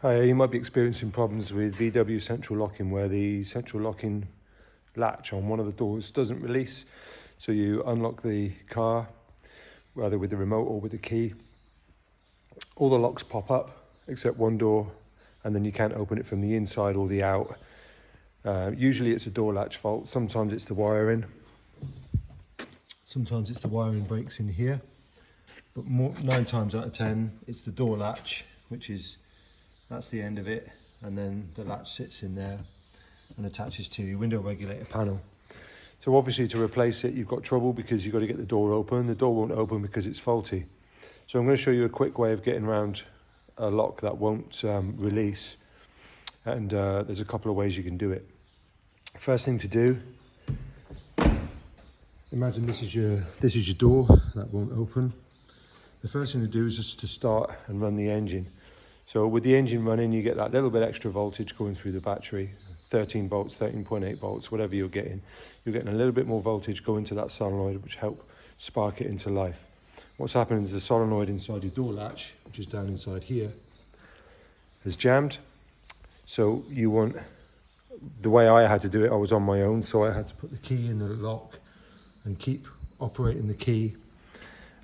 Hi, you might be experiencing problems with VW central locking where the central locking latch on one of the doors doesn't release. So you unlock the car, whether with the remote or with the key. All the locks pop up except one door, and then you can't open it from the inside or the out. Usually it's a door latch fault. Sometimes it's the wiring. Sometimes it's the wiring breaks in here. But 9 times out of 10, it's the door latch, that's the end of it, and then the latch sits in there and attaches to your window regulator panel. So obviously to replace it, you've got trouble because you've got to get the door open. The door won't open because it's faulty. So I'm going to show you a quick way of getting around a lock that won't release, and there's a couple of ways you can do it. First thing to do, imagine this is your door that won't open. The first thing to do is just to start and run the engine. So with the engine running, you get that little bit extra voltage going through the battery, 13 volts, 13.8 volts, whatever you're getting. You're getting a little bit more voltage going to that solenoid, which help spark it into life. What's happening is the solenoid inside your door latch, which is down inside here, has jammed. So the way I had to do it, I was on my own, so I had to put the key in the lock and keep operating the key.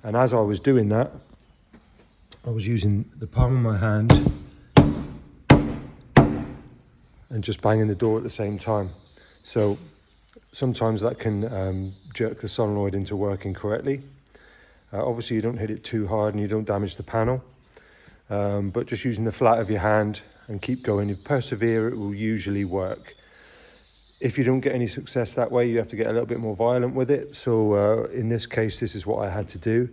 And as I was doing that, I was using the palm of my hand and just banging the door at the same time. So sometimes that can jerk the solenoid into working correctly. Obviously you don't hit it too hard and you don't damage the panel, but just using the flat of your hand and keep going. If you persevere, it will usually work. If you don't get any success that way, you have to get a little bit more violent with it. So in this case, this is what I had to do.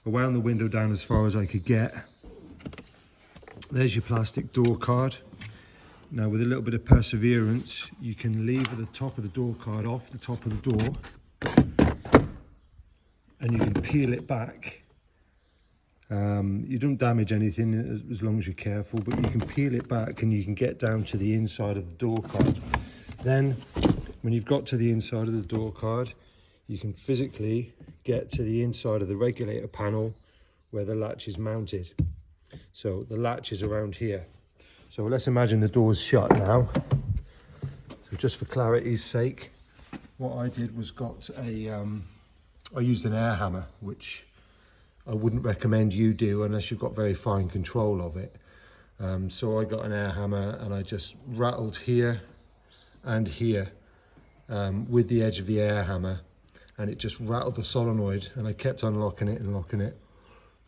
I wound the window down as far as I could get. There's your plastic door card. Now with a little bit of perseverance, you can lever the top of the door card off the top of the door and you can peel it back. You don't damage anything as long as you're careful, but you can peel it back and you can get down to the inside of the door card. Then when you've got to the inside of the door card, you can physically get to the inside of the regulator panel where the latch is mounted. So the latch is around here. So let's imagine the door's shut now. So just for clarity's sake, what I did was I used an air hammer, which I wouldn't recommend you do unless you've got very fine control of it. So I got an air hammer and I just rattled here and here with the edge of the air hammer, and it just rattled the solenoid, and I kept unlocking it and locking it,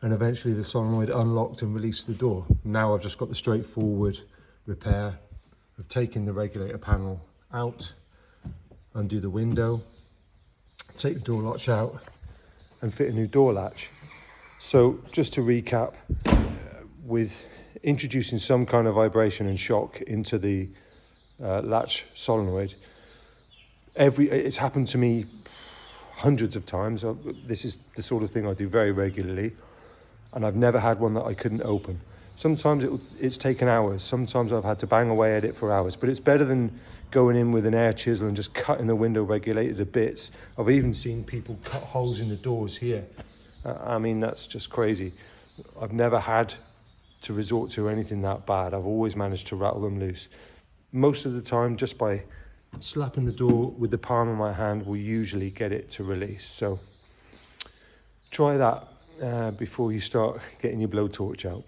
and eventually the solenoid unlocked and released the door. Now I've just got the straightforward repair of taking the regulator panel out, undo the window, take the door latch out and fit a new door latch. So just to recap, with introducing some kind of vibration and shock into the latch solenoid, it's happened to me hundreds of times. This is the sort of thing I do very regularly, and I've never had one that I couldn't open. Sometimes it's taken hours. Sometimes I've had to bang away at it for hours, but it's better than going in with an air chisel and just cutting the window regulator to bits. I've even seen people cut holes in the doors here. I mean, that's just crazy. I've never had to resort to anything that bad. I've always managed to rattle them loose. Most of the time, just by slapping the door with the palm of my hand will usually get it to release. So try that before you start getting your blowtorch out.